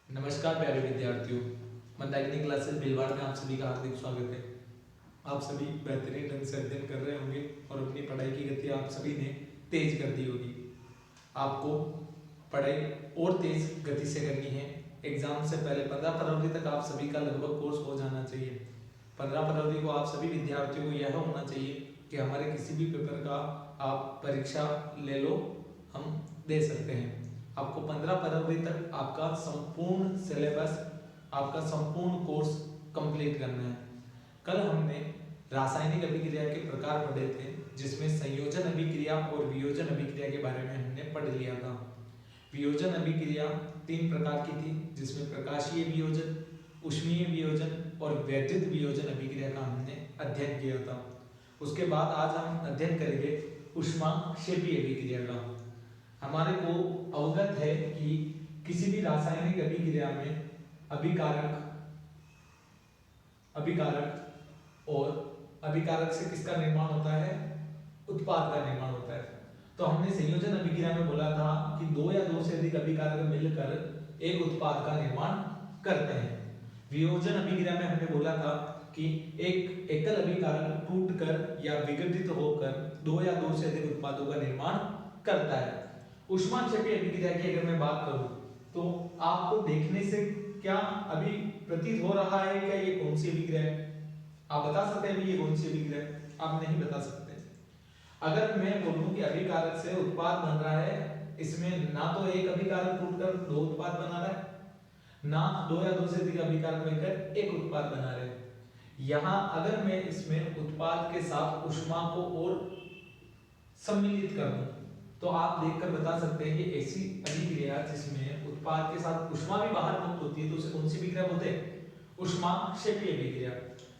नमस्कार प्यारे विद्यार्थियों, मंदाकिनी क्लासेस भिलवाड़ में आप सभी का हार्दिक स्वागत है। आप सभी बेहतरीन ढंग से अध्ययन कर रहे होंगे और अपनी पढ़ाई की गति आप सभी ने तेज कर दी होगी। आपको पढ़ाई और तेज गति से करनी है। एग्जाम से पहले 15 फरवरी तक आप सभी का लगभग कोर्स हो जाना चाहिए। 15 फरवरी को आप सभी विद्यार्थियों को यह होना चाहिए कि हमारे किसी भी पेपर का आप परीक्षा ले लो, हम दे सकते हैं। आपको 15 फरवरी तक आपका संपूर्ण सिलेबस, आपका संपूर्ण कोर्स कंप्लीट करना है। कल हमने रासायनिक अभिक्रिया के प्रकार पढ़े थे, जिसमें संयोजन अभिक्रिया और वियोजन अभिक्रिया के बारे में हमने पढ़ लिया था। वियोजन अभिक्रिया 3 प्रकार की थी, जिसमें प्रकाशीय वियोजन, ऊष्मीय वियोजन और वैद्युत वियोजन अभिक्रिया का हमने अध्ययन किया था। उसके बाद आज हम अध्ययन करेंगे ऊष्माक्षेपी अभिक्रिया का। हमारे को अवगत है कि किसी भी रासायनिक अभिक्रिया में अभिकारक और अभिकारक से किसका निर्माण होता है? उत्पाद का निर्माण होता है। तो हमने संयोजन अभिक्रिया में बोला था कि 2 या 2 से अधिक अभिकारक मिलकर एक उत्पाद का निर्माण करते हैं। वियोजन अभिक्रिया में हमने बोला था कि एक एकल अभिकारक टूटकर या विघटित होकर 2 या 2 से अधिक उत्पादों का निर्माण करता है। ऊष्माक्षेपी अभिक्रिया की अगर मैं बात करूं तो आपको देखने से क्या अभी प्रतीत हो रहा है क्या ये कौन सी अभिक्रिया है? आप बता सकते हैं ये कौन सी अभिक्रिया है? आप नहीं बता सकते। अगर मैं बोलूं कि अभिकारक से उत्पाद बन रहा है, इसमें ना तो एक अभिकारक टूटकर 2 उत्पाद बना रहा है, ना 2 या 2 से अधिक अभिकारक मिलकर एक उत्पाद बना रहे हैं। यहां अगर मैं इसमें उत्पाद के साथ ऊष्मा को और सम्मिलित कर दूं तो आप देखकर बता सकते हैं कि ऐसी अभिक्रिया जिसमें उत्पाद के साथ ऊष्मा भी बाहर मुक्त होती है तो उसे कौन सी अभिक्रिया बोलते हैं? ऊष्माक्षेपी अभिक्रिया।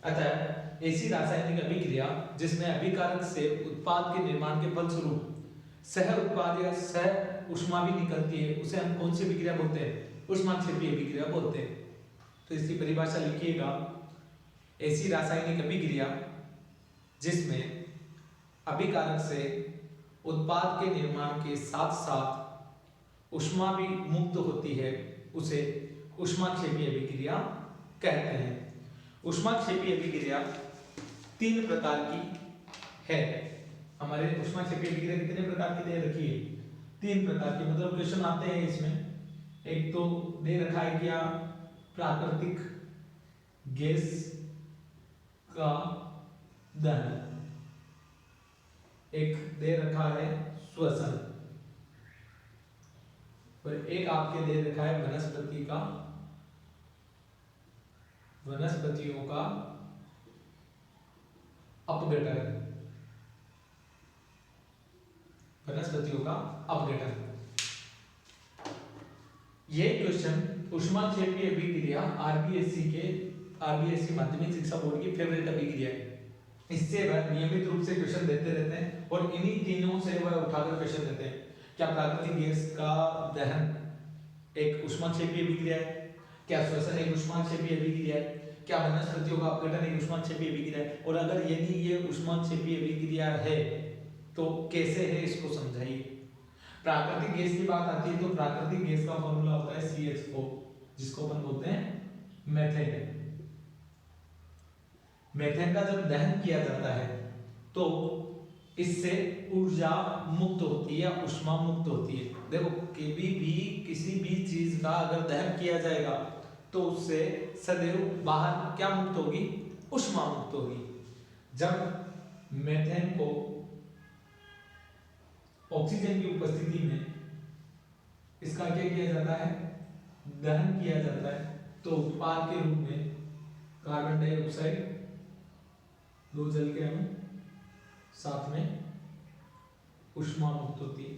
अतः ऐसी रासायनिक अभिक्रिया जिसमें अभिकारक से उत्पाद के निर्माण के फलस्वरूप सह उत्पाद या सह ऊष्मा भी निकलती है, उसे हम कौन सी अभिक्रिया बोलते हैं? ऊष्माक्षेपी अभिक्रिया बोलते हैं। तो इसकी परिभाषा लिखिएगा, ऐसी रासायनिक अभिक्रिया जिसमें अभिकारक से उत्पाद के निर्माण के साथ साथ ऊष्मा भी मुक्त होती है, उसे ऊष्माक्षेपी अभिक्रिया कहते हैं। ऊष्माक्षेपी अभिक्रिया 3 प्रकार की है। हमारे ऊष्माक्षेपी अभिक्रिया कितने प्रकार की दे रखी है? 3 प्रकार की। मतलब क्वेश्चन आते हैं इसमें। एक तो दे रखा है क्या प्राकृतिक गैस का दहन, एक दे रखा है श्वसन, और एक आपके दे रखा है वनस्पतियों का अपघटन। ये क्वेश्चन ऊष्माक्षेपी अभिक्रिया आरबीएससी माध्यमिक शिक्षा बोर्ड की फेवरेट अभिक्रिया है। इससे वह नियमित रूप से क्वेश्चन देते रहते हैं और इन्हीं तीनों से वह उठाकर क्वेश्चन देते हैं। क्या प्राकृतिक गैस का दहन एक ऊष्माक्षेपी अभिक्रिया है? क्या श्वसन एक ऊष्माक्षेपी अभिक्रिया है? क्या वनस्पतियों का अपघटन एक ऊष्माक्षेपी अभिक्रिया है? और अगर यदि ये ऊष्माक्षेपी अभिक्रिया है तो कैसे है, इसको समझाइए। प्राकृतिक गैस की बात आती है तो प्राकृतिक गैस का फॉर्मूला होता है CH4, जिसको अपन बोलते हैं मेथेन। मेथेन का जब दहन किया जाता है तो इससे ऊर्जा मुक्त होती है या ऊष्मा मुक्त होती है। देखो, किसी भी चीज का अगर दहन किया जाएगा तो उससे सदैव बाहर क्या मुक्त होगी? ऊष्मा मुक्त होगी। जब मेथेन को ऑक्सीजन की उपस्थिति में इसका क्या किया जाता है? दहन किया जाता है, तो उत्पाद के रूप में कार्बन डाइऑक्साइड, 2 जल के अणु, साथ में ऊष्मा मुक्त होती है।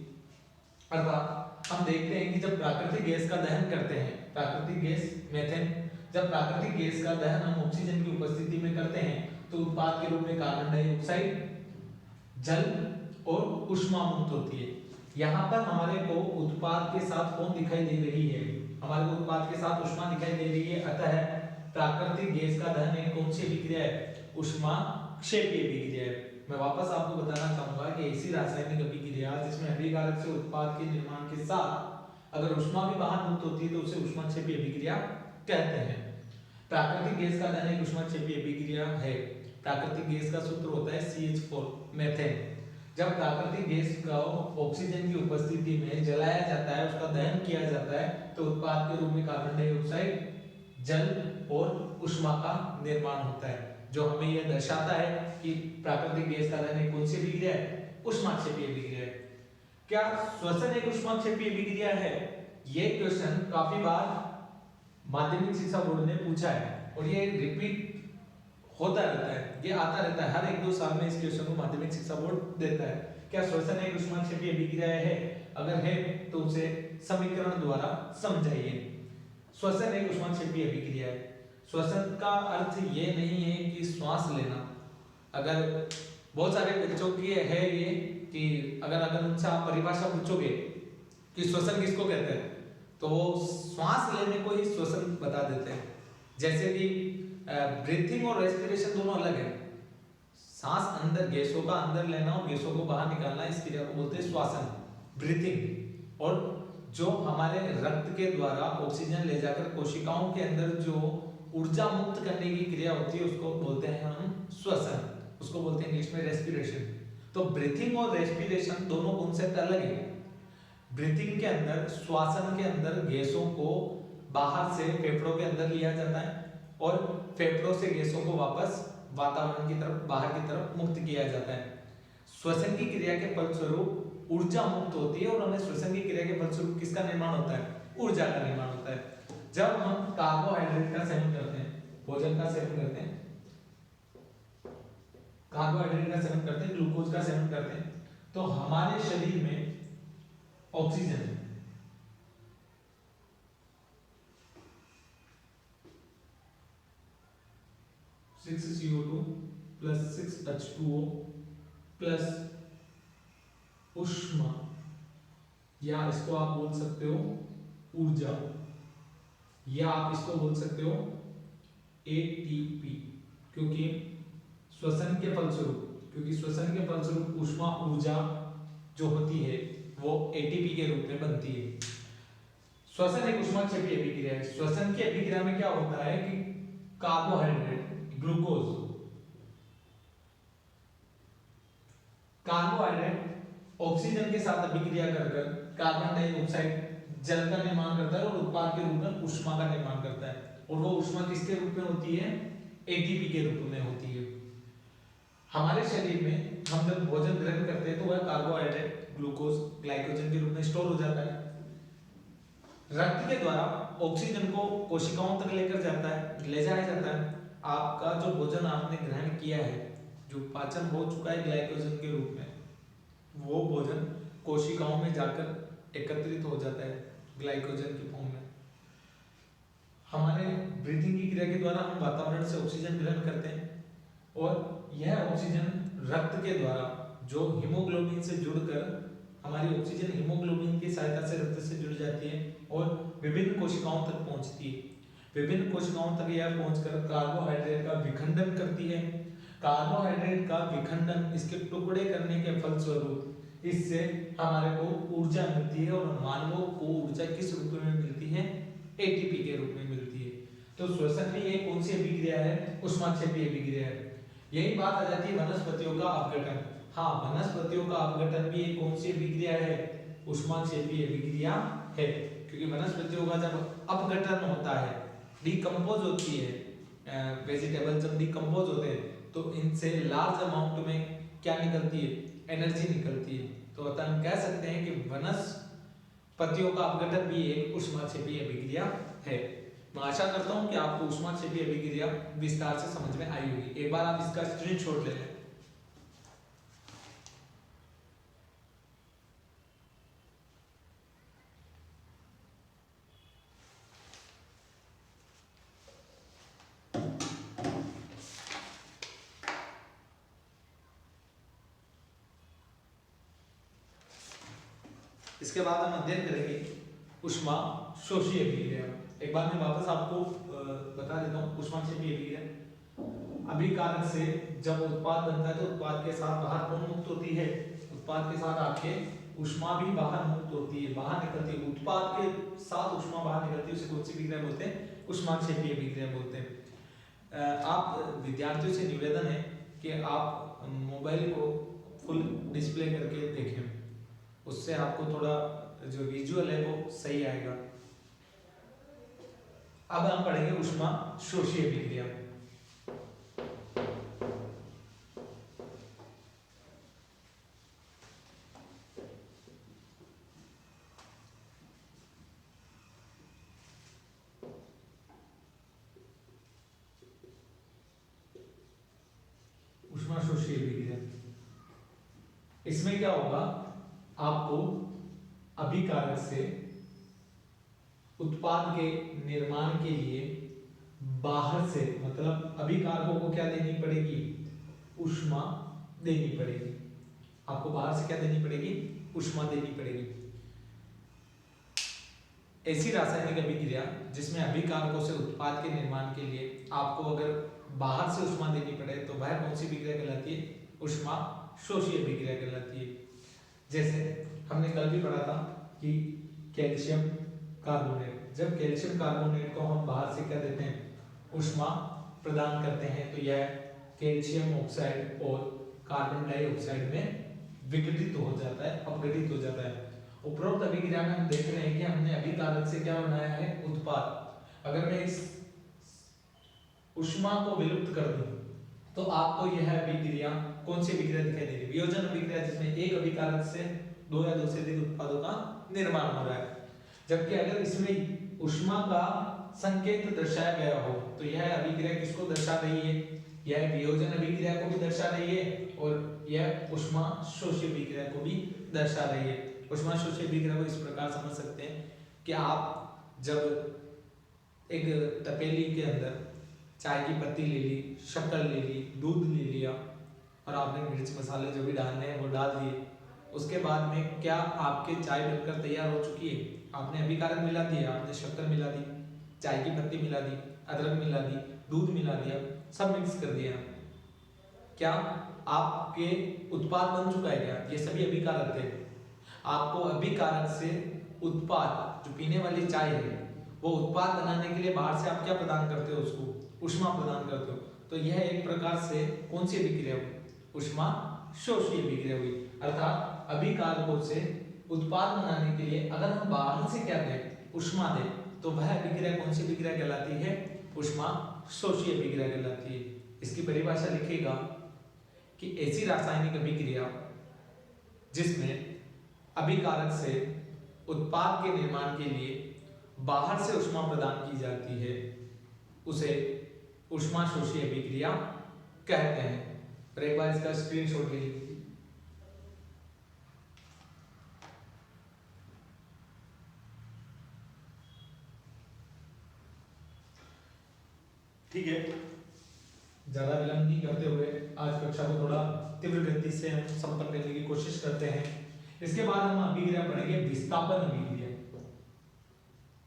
अर्थात हम देखते हैं कि जब प्राकृतिक गैस का दहन करते हैं, प्राकृतिक गैस मेथेन, जब प्राकृतिक गैस का दहन हम ऑक्सीजन की उपस्थिति में करते हैं तो उत्पाद के रूप में कार्बन डाइऑक्साइड, जल और ऊष्मा मुक्त होती है। यहाँ पर हमारे को उत्पाद के साथ कौन दिखाई दे रही है? हमारे को उत्पाद के साथ ऊष्मा दिखाई दे रही है। अतः प्राकृतिक गैस का दहन एक कौन सी अभिक्रिया है? ऊष्माक्षेपी अभिक्रिया है। मैं वापस आपको बताना चाहूंगा कि ऐसी रासायनिक अभिक्रिया जिसमें अभिकारक से उत्पाद के निर्माण के साथ अगर ऊष्मा भी बाहर मुक्त होती है तो उसे ऊष्माक्षेपी अभिक्रिया कहते हैं। प्राकृतिक गैस का दहन एक ऊष्माक्षेपी अभिक्रिया है। प्राकृतिक गैस का सूत्र होता है CH4 मीथेन। जब प्राकृतिक गैस को ऑक्सीजन की उपस्थिति में जलाया जाता है, उसका दहन किया जाता है, तो उत्पाद के रूप में कार्बन डाइऑक्साइड, जल और ऊष्मा का निर्माण होता है, जो हमें यह दर्शाता है कि प्राकृतिक गैस का दहन कौन सी अभिक्रिया है? ऊष्माक्षेपी अभिक्रिया है। क्या श्वसन एक ऊष्माक्षेपी अभिक्रिया है? ये क्वेश्चन काफी बार माध्यमिक शिक्षा बोर्ड ने पूछा है और ये रिपीट होता रहता है, ये आता रहता है, हर 1-2 साल में इस क्वेश्चन को माध्यमिक शिक्षा बोर्ड देता है। क्या श्वसन एक ऊष्माक्षेपी अभिक्रिया है? अगर है तो उसे समीकरण द्वारा समझाइए। श्वसन एक ऊष्माक्षेपी अभिक्रिया है। श्वसन का अर्थ ये नहीं है कि श्वास लेना। अगर बहुत सारे बच्चों की है ये कि अगर उनसे आप परिभाषा पूछोगे कि श्वसन किसको कहते हैं, तो वो श्वास लेने को ही श्वसन बता देते हैं। जैसे कि ब्रीथिंग और रेस्पिरेशन दोनों अलग है। सांस अंदर, गैसों का अंदर लेना और गैसों को बाहर निकालना, इस क्रिया को बोलते हैं श्वासन, ब्रीथिंग। और जो हमारे रक्त के द्वारा ऑक्सीजन ले जाकर कोशिकाओं के अंदर जो ऊर्जा मुक्त करने की क्रिया होती है उसको बोलते हैं हम श्वसन, उसको बोलते हैं इंग्लिश में रेस्पिरेशन। तो ब्रीथिंग और रेस्पिरेशन दोनों कॉन्सेप्ट अलग है। ब्रीथिंग के अंदर, श्वासन के अंदर गैसों को बाहर से फेफड़ों के अंदर लिया जाता है और फेफड़ों से गैसों को वापस वातावरण की तरफ, बाहर की तरफ मुक्त किया जाता है। श्वसन की क्रिया के फलस्वरूप ऊर्जा मुक्त होती है और हमें श्वसन की क्रिया के फलस्वरूप किसका निर्माण होता है? ऊर्जा का निर्माण होता है। जब हम कार्बोहाइड्रेट का सेवन करते हैं, भोजन का सेवन करते हैं, कार्बोहाइड्रेट का सेवन करते हैं, ग्लूकोज का सेवन करते हैं, तो हमारे शरीर में oxygen 6CO2 plus 6H2O plus ऊष्मा, या इसको आप बोल सकते हो ऊर्जा, या आप इसको बोल सकते हो ATP, क्योंकि श्वसन के फलस्वरूप ऊष्मा ऊर्जा जो होती है वो ATP के रूप में बनती है। श्वसन एक ऊष्माक्षेपी अभिक्रिया है। श्वसन की अभिक्रिया में क्या होता है कि कार्बोहाइड्रेट, कार्बोहाइड्रेट ऑक्सीजन के साथ अभिक्रिया कर कार्बन डाइऑक्साइड, जल का निर्माण करता है और उत्पाद के रूप में ऊष्मा का निर्माण करता है। और वो ऊष्मा किसके रूप में होती है? ATP के रूप में होती है। हमारे शरीर में हम जब भोजन ग्रहण करते हैं तो वह कार्बोहाइड्रेट, ग्लूकोज, ग्लाइकोजन के रूप में स्टोर हो जाता है। रक्त के द्वारा ऑक्सीजन को कोशिकाओं तक ले जाया जाता है। आपका जो भोजन आपने ग्रहण किया है, जो पाचन हो चुका है ग्लाइकोजन के रूप में, वो भोजन कोशिकाओं में जाकर एकत्रित हो जाता है ग्लाइकोजन की फॉर्म में। हमारे ब्रीथिंग की क्रिया के द्वारा हम वातावरण से ऑक्सीजन ग्रहण करते हैं और यह ऑक्सीजन रक्त के द्वारा जो हीमोग्लोबिन से जुड़कर, हमारी ऑक्सीजन हीमोग्लोबिन की सहायता से रक्त से जुड़ जाती है और विभिन्न कोशिकाओं तक पहुंचती है। विभिन्न कोशिकाओं तक यह पहुंचकर कार्बोहाइड्रेट का विखंडन करती है। कार्बोहाइड्रेट का विखंडन, इसके टुकड़े करने के फलस्वरूप इससे हमारे को ऊर्जा मिलती है और मानवों को ऊर्जा किस रूप में मिलती है? ATP के रूप में मिलती है। तो श्वसन भी एक कौन सी अभिक्रिया है? ऊष्माक्षेपी अभिक्रिया है। यही बात आ जाती है वनस्पतियों का अपघटन। हाँ, वनस्पतियों का अपघटन भी एक कौन सी अभिक्रिया है? ऊष्माक्षेपी अभिक्रिया है, क्योंकि वनस्पतियों का जब अपघटन होता है, डिकम्पोज होती है, वेजिटेबल जब डिकम्पोज होते हैं तो इनसे लार्ज अमाउंट में क्या निकलती है? एनर्जी निकलती है। तो अतः हम कह सकते हैं कि वनस्पतियों का अपघटन भी एक ऊष्माक्षेपी अभिक्रिया है। मैं आशा करता हूं कि आपको ऊष्माक्षेपी अभिक्रिया विस्तार से समझ में आई होगी। एक बार आप इसका स्क्रीनशॉट ले लें। इसके बाद हम अध्ययन करेंगे ऊष्मा शोषी अभिक्रिया। एक बार मैं वापस आपको बता देता हूँ ऊष्माक्षेपी अभिक्रिया। अभिकारक से जब उत्पाद बनता है तो उत्पाद के साथ बाहर कौन मुक्त होती है? उत्पाद के साथ आपके ऊष्मा भी बाहर मुक्त होती है, बाहर निकलती है, उत्पाद के साथ ऊष्मा बाहर निकलती है, उसे कौन सी अभिक्रिया बोलते हैं? ऊष्माक्षेपीय अभिक्रिया बोलते हैं। आप विद्यार्थियों से निवेदन है कि आप मोबाइल को फुल डिस्प्ले करके देखें, उससे आपको थोड़ा जो विजुअल है वो सही आएगा। अब हम पढ़ेंगे ऊष्मा शोषी अभिक्रिया। ऊष्मा शोषी अभिक्रिया, इसमें क्या होगा, आपको अभिकारक से उत्पाद के निर्माण के लिए बाहर से, मतलब अभिकारकों को क्या देनी पड़ेगी? ऊष्मा देनी पड़ेगी। आपको बाहर से क्या देनी पड़ेगी? ऊष्मा देनी पड़ेगी। ऐसी रासायनिक अभिक्रिया जिसमें अभिकारकों से उत्पाद के निर्माण के लिए आपको अगर बाहर से ऊष्मा देनी पड़े तो वह कौन सी अभिक्रिया कहलाती है? ऊष्मा शोषी अभिक्रिया कहलाती है। जैसे हमने कल भी पढ़ा था कि कैल्शियम कार्बोनेट, जब कैल्शियम कार्बोनेट को हम बाहर से क्या देते हैं? ऊष्मा प्रदान करते हैं, तो यह कैल्शियम ऑक्साइड और कार्बन डाइऑक्साइड में विघटित हो जाता है, अपघटित हो जाता है। उपरोक्त अभिक्रिया में हम देख रहे हैं कि हमने अभिकारक से क्या बनाया है? उत्पाद। अगर मैं इस ऊष्मा को विलुप्त कर दूं तो आपको यह अभिक्रिया कौन सी अभिक्रिया दिखाई देगी? वियोजन अभिक्रिया, जिसमें एक अभिकारक से दो या दो से अधिक उत्पादों का निर्माण हो रहा है। जबकि अगर इसमें ऊष्मा का संकेत दर्शाया गया हो तो यह अभिक्रिया किसको दर्शा रही है? यह वियोजन अभिक्रिया को भी दर्शा रही है और यह ऊष्मा शोषी अभिक्रिया को भी दर्शा रही है। ऊष्मा शोषी अभिक्रिया को इस प्रकार समझ सकते हैं कि आप जब एक तपेली के अंदर चाय की पत्ती ले ली, शक्कर ले ली, दूध ले लिया और आपने मिर्च मसाले जो भी डालने हैं वो डाल दिए, उसके बाद में क्या आपके चाय बनकर तैयार हो चुकी है? आपने अभिकारक मिला दिया, आपने शक्कर मिला दी, चाय की पत्ती मिला दी, अदरक मिला दी, दूध मिला दिया, सब मिक्स कर दिया, क्या आपके उत्पाद बन चुका है? क्या ये सभी अभिकारक थे? आपको अभिकारक से उत्पाद, जो पीने वाली चाय है, वो उत्पाद बनाने के लिए बाहर से आप क्या प्रदान करते हो? उसको ऊष्मा प्रदान करते हो। तो यह एक प्रकार से कौन सी अभिक्रिया हुई? ऊष्मा शोषी अभिक्रिया हुई। अर्थात अभिकारकों से उत्पाद बनाने के लिए अगर हम बाहर से क्या दें? ऊष्मा दें, तो वह अभिक्रिया कौन सी अभिक्रिया कहलाती है? ऊष्मा शोषी अभिक्रिया कहलाती है। इसकी परिभाषा लिखेगा कि ऐसी रासायनिक अभिक्रिया जिसमें अभिकारक से उत्पाद के निर्माण के लिए बाहर से ऊष्मा प्रदान की जाती है उसे ऊष्मा शोषी अभिक्रिया कहते हैं। और एक बार इसका स्क्रीनशॉट ले लीजिए। ठीक है, ज्यादा विलंब नहीं करते हुए आज कक्षा को थोड़ा तीव्र गति से हम संपन्न करने की कोशिश करते हैं। इसके बाद हम अभिक्रिया पढ़ेंगे विस्थापन अभिक्रिया,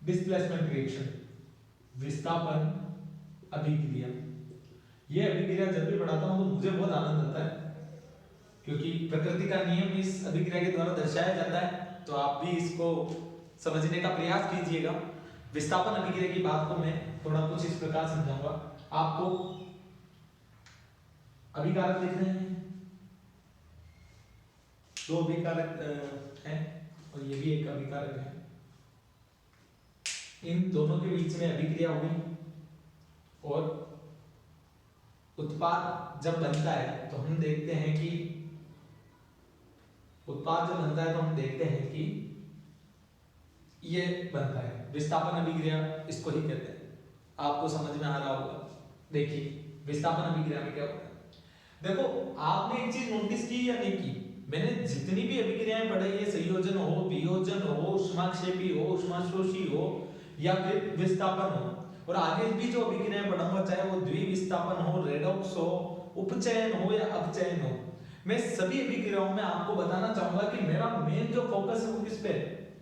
डिस्प्लेसमेंट रिएक्शन, विस्थापन अभिक्रिया। ये अभिक्रिया जब भी पढ़ाता हूं तो मुझे बहुत आनंद आता है, क्योंकि प्रकृति का नियम इस अभिक्रिया के द्वारा दर्शाया जाता है। तो आप भी इसको समझने का प्रयास कीजिएगा। विस्थापन अभिक्रिया की बात को मैं थोड़ा कुछ इस प्रकार समझाऊंगा। आपको अभिकारक दिख रहे हैं, दो अभिकारक हैं और ये भी एक अभिकारक है। इन दोनों के बीच में अभिक्रिया हुई और उत्पाद जब बनता है तो हम देखते हैं कि उत्पाद जब बनता है तो हम देखते हैं कि ये बनता है। विस्थापन अभिक्रिया इसको ही कहते हैं। आपको समझ में आ रहा होगा। देखिए विस्थापन अभिक्रिया में क्या होता है। देखो आपने एक चीज नोटिस की या नहीं की, मैंने जितनी भी अभिक्रियाएं पढ़ी, ये संयोजन हो, वियोजन हो, ऊष्माक्षेपी हो, ऊष्माशोषी हो या फिर विस्थापन हो, और आगे भी जो अभिक्रियाएं पढ़ूंगा, चाहे वो द्विविस्थापन हो, रेडॉक्स हो, उपचयन हो या अपचयन हो, मैं सभी अभिक्रियाओं में आपको बताना चाहूंगा कि मेरा मेन जो फोकस है वो किस पे?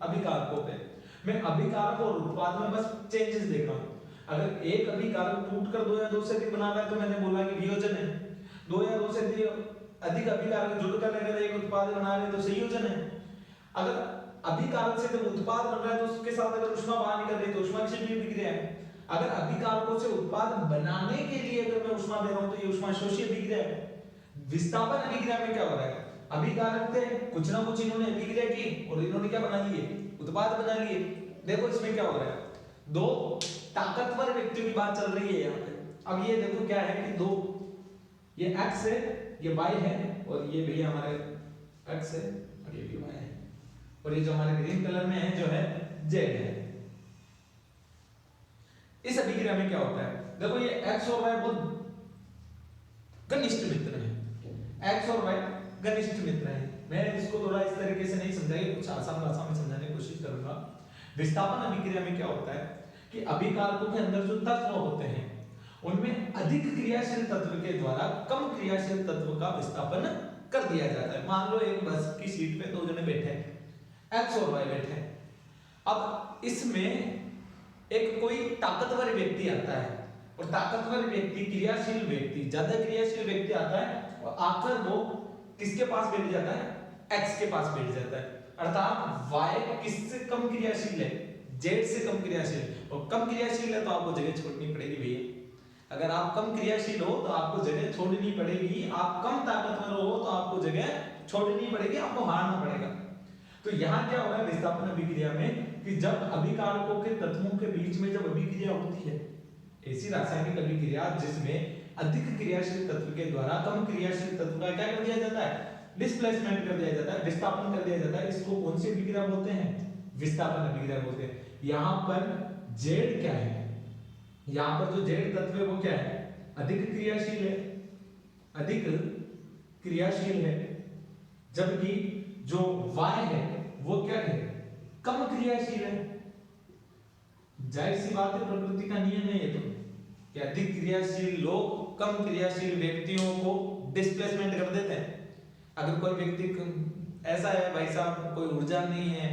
अभिकारकों पे। मैं अभिकारक और उत्पाद में बस चेंजेस देख रहा हूं। अगर एक अभिकारक टूटकर दो या दो से अधिक बना रहा है तो मैंने बोला कि वियोजन है। दो या दो से अधिक अभिकारक जुड़कर अगर एक उत्पाद बना रहे तो संयोजन है। अगर अभिकारक से जब उत्पाद बन रहा है तो उसके साथ अगर ऊष्मा बाहर निकल रही है तो ऊष्माक्षेपीय अभिक्रिया है। अगर अभिकारकों से उत्पाद बनाने के लिए अगर मैं ऊष्मा दे रहा हूं तो ये ऊष्माशोषी अभिक्रिया है। विस्थापन अभिक्रिया में क्या हो रहा है, अभिकारक थे, कुछ ना कुछ इन्होंने अभिक्रिया की और इन्होंने क्या बना लिए, उत्पाद बना लिए। देखो इसमें क्या हो रहा है, दो ताकतवर व्यक्तियों की बात चल रही है यहाँ पे। अब ये देखो क्या है कि दो, ये x है, ये y है, और ये भैया हमारे x है और ये भी y है, और ये जो हमारे ग्रीन कलर में है जो है z है। इस अभिक्रिया में क्या होता है, देखो ये x और y बहुत घनिष्ठ मित्र हैं, x और y घनिष्ठ मित्र हैं। मैं इसको थोड़ा इस तरीके से नहीं समझाएंगे, कुछ आसान भाषा में समझाने की कोशिश करूंगा। विस्थापन अभिक्रिया में क्या होता है कि अभिकारकों के अंदर जो तत्व होते हैं उनमें अधिक क्रियाशील तत्व के द्वारा कम क्रियाशील तत्व का विस्थापन कर दिया जाता है। मान लो एक बस की सीट पे दो जने बैठे हैं, x और y बैठे हैं। अब इसमें एक कोई ताकतवर व्यक्ति आता है और ताकतवर व्यक्ति, क्रियाशील व्यक्ति, ज्यादा क्रियाशील व्यक्ति आता है और आकर वो किसके पास बैठ जाता है, x के पास बैठ जाता है। अर्थात y किससे कम क्रियाशील है, z से कम क्रियाशील, और कम क्रियाशील है तो आपको जगह छोड़नी पड़ेगी भैया। अगर आप कम क्रियाशील हो तो आपको जगह छोड़नी पड़ेगी, आप कम ताकतवर हो तो आपको जगह छोड़नी पड़ेगी, आपको हारना पड़ेगा। तो यहाँ क्या हो रहा है विस्थापन अभिक्रिया में कि जब अभिकारकों के तत्वों के बीच में जब अभिक्रिया होती है, ऐसी रासायनिक अभिक्रिया जिसमें अधिक क्रियाशील तत्व के द्वारा कम क्रियाशील तत्व का क्या कर दिया जाता है, डिस्प्लेसमेंट कर दिया जाता है, विस्थापन कर दिया जाता है। इसको कौन सी अभिक्रिया बोलते हैं, विस्थापन अभिक्रिया बोलते हैं। यहाँ पर Z क्या है, यहाँ पर जो Z तत्व है वो क्या है, अधिक क्रियाशील है, अधिक क्रियाशील है, जबकि जो Y है वो क्या है, कम क्रियाशील है। जाहिर सी बात है, प्रकृति का नियम है ये तो कि अधिक क्रियाशील लोग कम क्रियाशील व्यक्तियों को डिस्प्लेसमेंट कर देते हैं। अगर कोई व्यक्ति ऐसा है भाई साहब, कोई ऊर्जा नहीं है,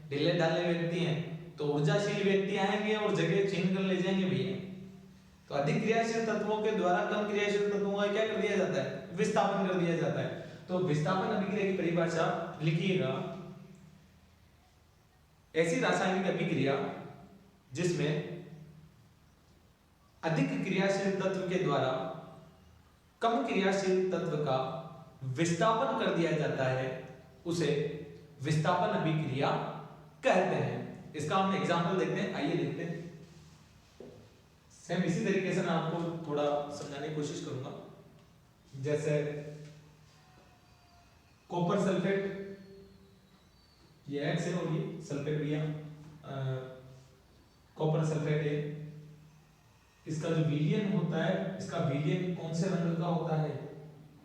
ढीले ढाले व्यक्ति हैं, तो ऊर्जाशील व्यक्ति आएंगे और जगह छीन कर ले जाएंगे भैया। तो अधिक क्रियाशील तत्वों के द्वारा कम क्रियाशील तत्वों का क्या कर दिया जाता है, विस्थापन कर दिया जाता है। तो विस्थापन अभिक्रिया की परिभाषा लिखिएगा, ऐसी रासायनिक अभिक्रिया जिसमें अधिक क्रियाशील तत्व के द्वारा कम क्रियाशील तत्व का विस्थापन कर दिया जाता है, उसे विस्थापन अभिक्रिया कहते हैं। इसका हम एग्जांपल देखते हैं, आइए देखते हैं। सेम इसी तरीके से मैं आपको थोड़ा समझाने की कोशिश करूंगा। जैसे कॉपर सल्फेट, ये X है और ये सल्फेट भी है, कॉपर सल्फेट है। इसका जो विलयन होता है, इसका विलयन कौन से रंग का होता है,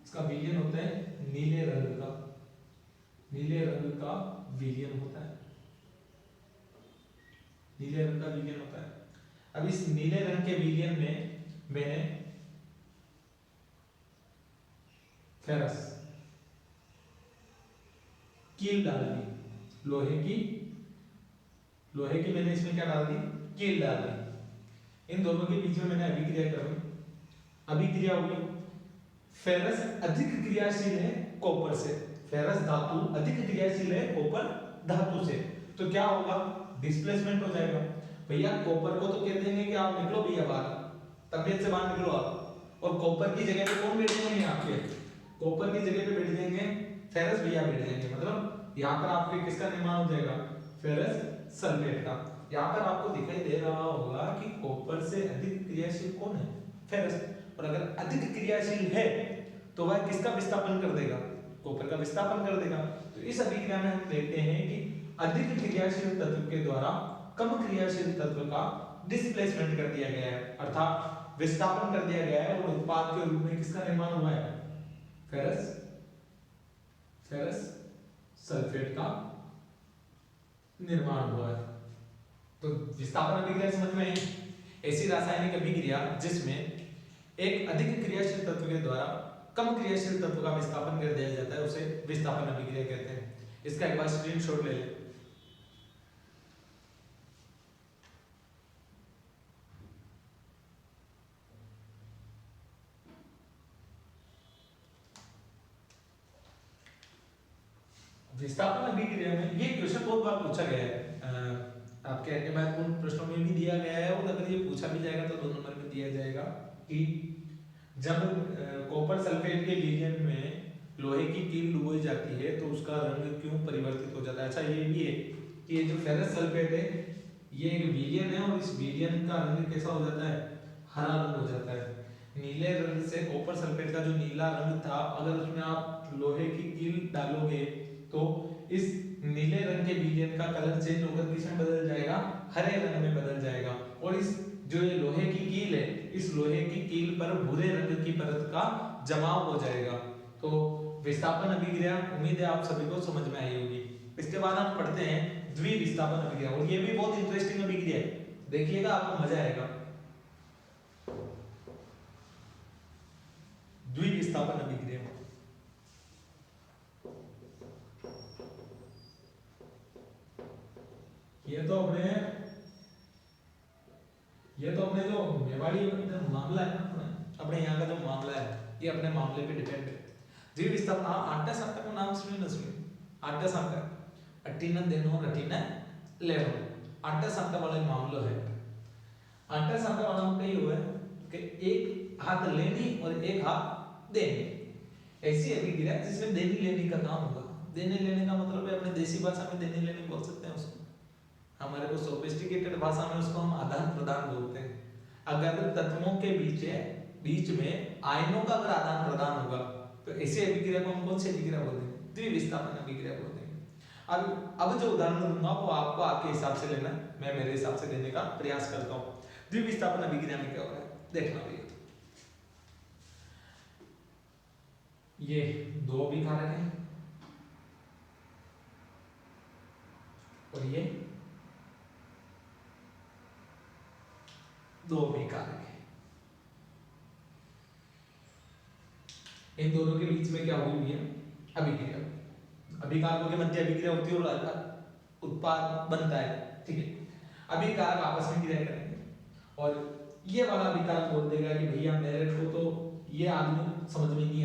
इसका विलयन होता है नीले रंग का, नीले रंग का विलयन होता है, नीले रंग का विलयन होता है। अब इस नीले रंग के विलयन में मैंने फेरस कील डाल दी, लोहे की मैंने इसमें क्या डाल दी, कील डाल दी। इन दोनों के बीच में मैंने अभिक्रिया कर दी, अभिक्रिया हुई। फेरस अधिक क्रियाशील है कॉपर से, फेरस धातु अधिक क्रियाशील है कॉपर धातु से, तो क्या होगा, डिस्प्लेसमेंट हो जाएगा। भैया कॉपर को तो कह देंगे कि आप निकलो भैया बाहर, तबियत से बाहर निकलो आप, और कॉपर की जगह पे कौन बैठेंगे, आपके कॉपर की जगह पे बैठ जाएंगे फेरस भैया बैठ जाएंगे। मतलब यहाँ पर आपके किसका निर्माण हो जाएगा, फेरस सल्फेट का। यहाँ पर आपको दिखाई दे रहा होगा कि कॉपर से अधिक क्रियाशील कौन है, फेरस। और अगर अधिक क्रियाशील है तो वह किसका विस्थापन कर देगा, कॉपर का विस्थापन कर देगा। तो इस अभिक्रिया में हम देखते हैं कि अधिक क्रियाशील तत्व के द्वारा कम क्रियाशील तत्व का डिस्प्लेसमेंट कर दिया गया है, अर्थात विस्थापन कर दिया गया है, और उत्पाद के रूप में किसका निर्माण हुआ है, फेरस सल्फेट का निर्माण हुआ है। तो विस्थापन अभिक्रिया समझ में है, ऐसी रासायनिक अभिक्रिया जिसमें एक अधिक क्रियाशील तत्व के द्वारा कम क्रियाशील तत्व का विस्थापन कर दिया जाता है, उसे विस्थापन अभिक्रिया कहते हैं। इसका एक बार स्क्रीनशॉट ले लें। विस्थापन अभिक्रिया में ये क्वेश्चन बहुत बार पूछा गया है, आपके महत्वपूर्ण प्रश्नों में भी दिया गया है, और अगर ये पूछा भी जाएगा तो 2 नंबर में दिया जाएगा कि जब कॉपर सल्फेट के विलयन में लोहे की कील डुबोई जाती है तो उसका रंग क्यों परिवर्तित हो जाता है। अच्छा ये भी है कि ये जो फेरस सल्फेट है ये एक विलयन है, और इस विलयन का रंग कैसा हो जाता है, हरा रंग हो जाता है। नीले रंग से कॉपर सल्फेट का जो नीला रंग था, अगर उसमें आप लोहे की कील डालोगे तो इस नीले रंग के विलयन का कलर चेंज होकर किस में बदल जाएगा, हरे रंग में बदल जाएगा। और इस जो ये लोहे की कील है, इस लोहे की कील पर भूरे रंग की परत का जमाव हो जाएगा। तो विस्थापन अभिक्रिया उम्मीद है आप सभी को समझ में आई होगी। इसके बाद हम पढ़ते हैं द्विविस्थापन अभिक्रिया, और ये भी बहुत इंटरेस्टिंग अभिक्रिया है, देखिएगा आपको मजा आएगा। द्विविस्थापन अभिक्रिया ये तो अपने जो मेवाड़ी मामला है ना, अपने यहाँ का जो मामला है ये अपने मामले पे डिपेंड है। द्विविस्थापन आट्टा सांटा को नाम सुनिए ना सुनिए, आट्टा सांटा अट्टीना देनो रटीना लेनो, आट्टा सांटा वाला मामला है। आट्टा सांटा वाला में कही हुआ है कि एक हाथ लेनी और एक हाथ देनी, ऐसी अभिक्रिया जिसमें देनी लेनी का काम होगा। देने लेने का मतलब है अपने देसी भाषा में देने लेने बोल सकते हैं उसको, हमारे को सोफिस्टिकेटेड भाषा में उसको हम आदान प्रदान बोलते हैं। अगर तत्वों के बीच में आयनों का अगर आदान प्रदान होगा तो ऐसे अभिक्रिया को हम कौन सी अभिक्रिया बोलते हैं, द्विविस्थापन अभिक्रिया बोलते हैं। अब जो उदाहरण दूंगा वो आपको आपके हिसाब से लेना, मैं मेरे हिसाब से देने का प्रयास करता हूँ। द्विविस्थापन अभिक्रिया में क्या हो रहा है देखना भैया, ये 2 अभिकारक हैं और ये 2 अभिकारक है। इन दोनों के बीच में क्या हुई है अभिक्रिया, अभिकारकों के मध्य अभिक्रिया होती है और उत्पाद बनता है, ठीक है। अभिकारक आपस में क्रिया करेंगे और ये वाला अभिकारक बोल देगा कि भैया मेरे को तो ये आदमी समझ में नहीं